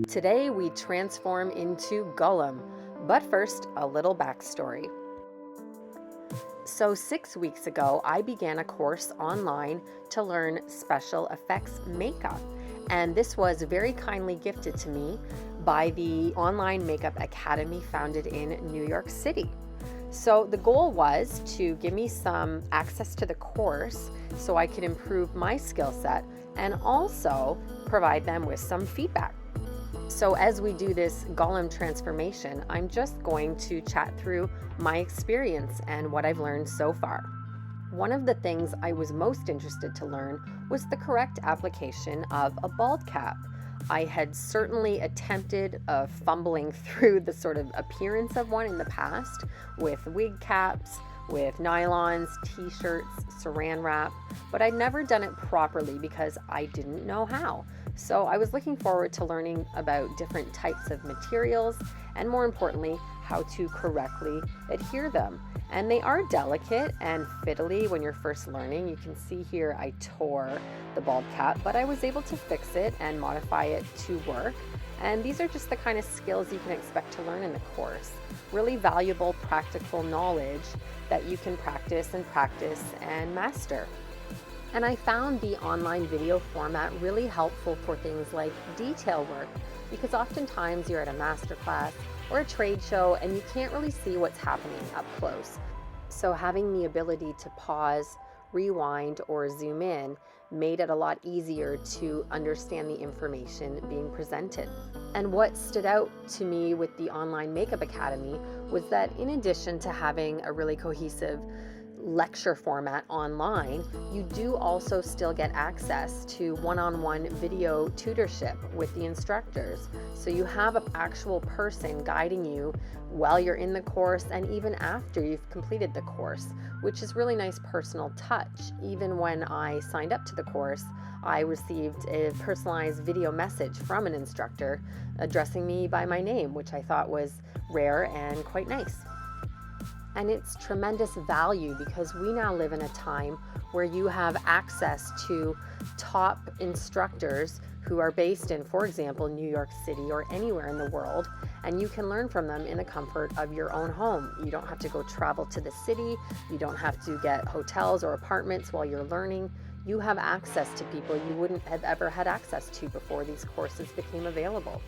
Today we transform into Gollum, but first, a little backstory. So 6 weeks ago, I began a course online to learn special effects makeup, and this was very kindly gifted to me by the online makeup academy founded in New York City. So the goal was to give me some access to the course so I could improve my skill set and also provide them with some feedback. So as we do this Gollum transformation, I'm just going to chat through my experience and what I've learned so far. One of the things I was most interested to learn was the correct application of a bald cap. I had certainly attempted fumbling through the sort of appearance of one in the past with wig caps, with nylons, t-shirts, saran wrap, but I'd never done it properly because I didn't know how. So I was looking forward to learning about different types of materials and, more importantly, how to correctly adhere them. And they are delicate and fiddly when you're first learning. You can see here I tore the bald cap, but I was able to fix it and modify it to work. And these are just the kind of skills you can expect to learn in the course. Really valuable practical knowledge that you can practice and master. And I found the online video format really helpful for things like detail work, because oftentimes you're at a masterclass or a trade show and you can't really see what's happening up close. So having the ability to pause, rewind, or zoom in made it a lot easier to understand the information being presented. And what stood out to me with the Online Makeup Academy was that in addition to having a really cohesive lecture format online, you do also still get access to one-on-one video tutorship with the instructors. So you have an actual person guiding you while you're in the course and even after you've completed the course, which is really nice personal touch. Even when I signed up to the course, I received a personalized video message from an instructor addressing me by my name, which I thought was rare and quite nice. And it's tremendous value because we now live in a time where you have access to top instructors who are based in, for example, New York City or anywhere in the world, and you can learn from them in the comfort of your own home. You don't have to go travel to the city. You don't have to get hotels or apartments while you're learning. You have access to people you wouldn't have ever had access to before these courses became available.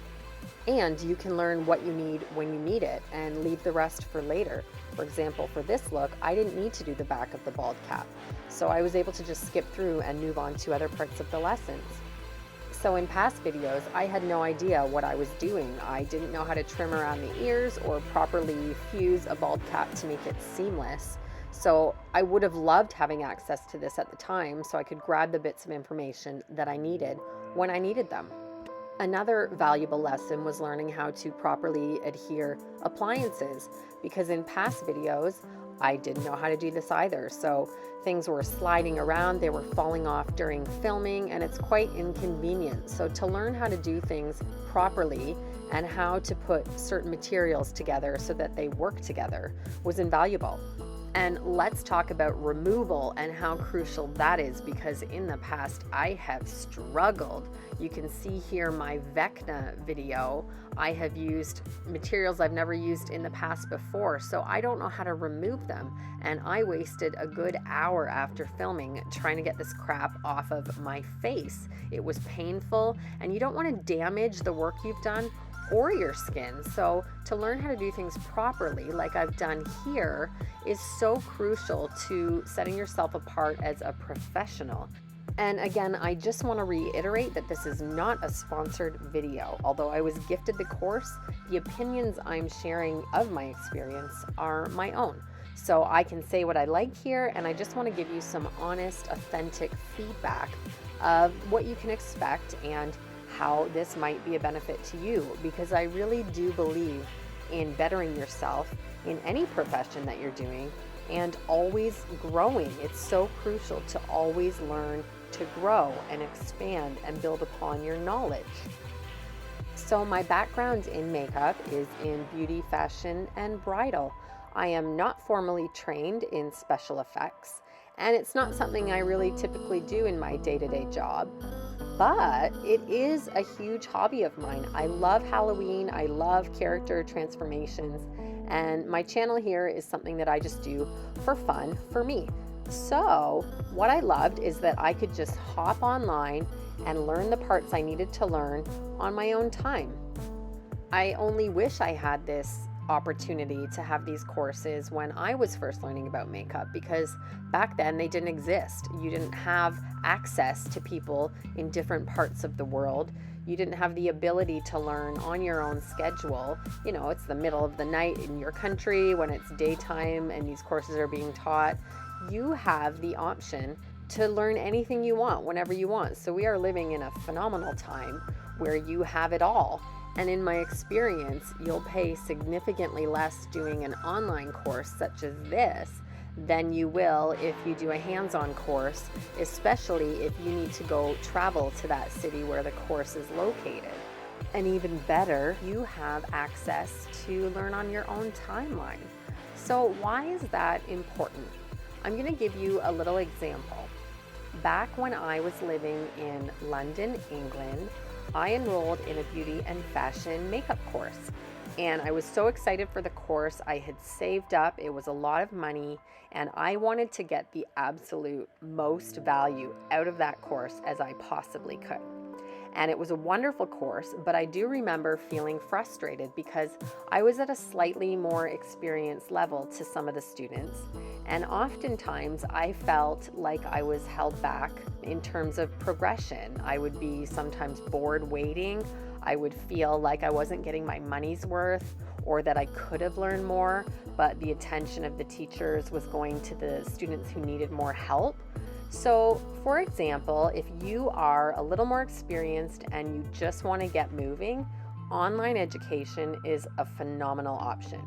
And you can learn what you need when you need it and leave the rest for later. For example, for this look, I didn't need to do the back of the bald cap, so I was able to just skip through and move on to other parts of the lessons. So in past videos, I had no idea what I was doing. I didn't know how to trim around the ears or properly fuse a bald cap to make it seamless. So I would have loved having access to this at the time so I could grab the bits of information that I needed when I needed them. Another valuable lesson was learning how to properly adhere appliances, because in past videos, I didn't know how to do this either. So things were sliding around, they were falling off during filming, and it's quite inconvenient. So to learn how to do things properly and how to put certain materials together so that they work together was invaluable. And let's talk about removal and how crucial that is, because in the past I have struggled. You can see here my Vecna video. I have used materials I've never used in the past before, so I don't know how to remove them. And I wasted a good hour after filming trying to get this crap off of my face. It was painful, and you don't want to damage the work you've done or your skin. So to learn how to do things properly, like I've done here, is so crucial to setting yourself apart as a professional. And again, I just want to reiterate that this is not a sponsored video. Although I was gifted the course, the opinions I'm sharing of my experience are my own. So I can say what I like here, and I just want to give you some honest, authentic feedback of what you can expect and how this might be a benefit to you, because I really do believe in bettering yourself in any profession that you're doing and always growing. It's so crucial to always learn to grow and expand and build upon your knowledge. So my background in makeup is in beauty, fashion, and bridal. I am not formally trained in special effects, and it's not something I really typically do in my day-to-day job. but it is a huge hobby of mine. I love Halloween. I love character transformations. And my channel here is something that I just do for fun for me. So what I loved is that I could just hop online and learn the parts I needed to learn on my own time. I only wish I had this opportunity to have these courses when I was first learning about makeup, because back then they didn't exist. You didn't have access to people in different parts of the world. You didn't have the ability to learn on your own schedule. You know, it's the middle of the night in your country when it's daytime and these courses are being taught. You have the option to learn anything you want whenever you want. So we are living in a phenomenal time where you have it all. And in my experience, you'll pay significantly less doing an online course such as this than you will if you do a hands-on course, especially if you need to go travel to that city where the course is located. And even better, you have access to learn on your own timeline. So why is that important? I'm going to give you a little example. Back when I was living in London, England, I enrolled in a beauty and fashion makeup course, and I was so excited for the course. I had saved up, it was a lot of money, and I wanted to get the absolute most value out of that course as I possibly could. And it was a wonderful course, but I do remember feeling frustrated because I was at a slightly more experienced level to some of the students. And oftentimes I felt like I was held back in terms of progression. I would be sometimes bored waiting. I would feel like I wasn't getting my money's worth, or that I could have learned more, but the attention of the teachers was going to the students who needed more help. So, for example, if you are a little more experienced and you just want to get moving, online education is a phenomenal option.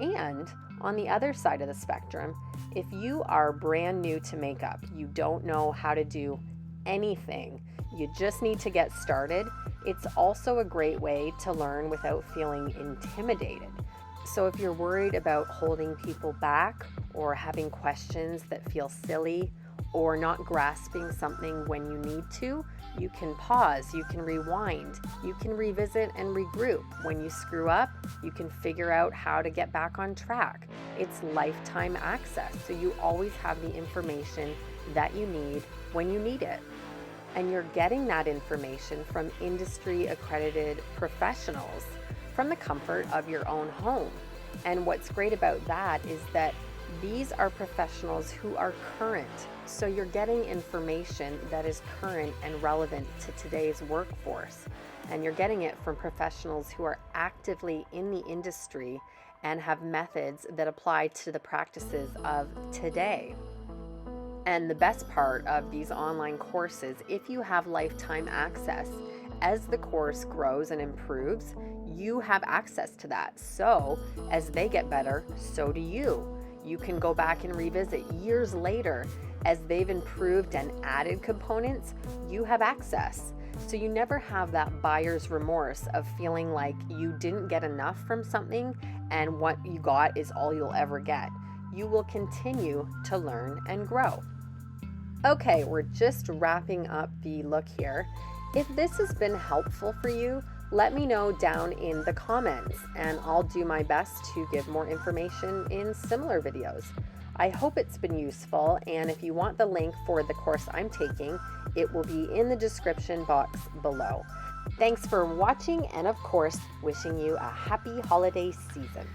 And on the other side of the spectrum, if you are brand new to makeup, you don't know how to do anything, you just need to get started, it's also a great way to learn without feeling intimidated. So if you're worried about holding people back, or having questions that feel silly, or not grasping something when you need to, you can pause, you can rewind, you can revisit and regroup. When you screw up, you can figure out how to get back on track. It's lifetime access, so you always have the information that you need when you need it. And you're getting that information from industry accredited professionals from the comfort of your own home. And what's great about that is that these are professionals who are current. So you're getting information that is current and relevant to today's workforce. And you're getting it from professionals who are actively in the industry and have methods that apply to the practices of today. And the best part of these online courses, if you have lifetime access, as the course grows and improves, you have access to that. So as they get better, so do you. You can go back and revisit years later. As they've improved and added components, you have access. So you never have that buyer's remorse of feeling like you didn't get enough from something and what you got is all you'll ever get. You will continue to learn and grow. Okay, we're just wrapping up the look here. If this has been helpful for you, let me know down in the comments, and I'll do my best to give more information in similar videos. I hope it's been useful, and if you want the link for the course I'm taking, it will be in the description box below. Thanks for watching, and of course, wishing you a happy holiday season.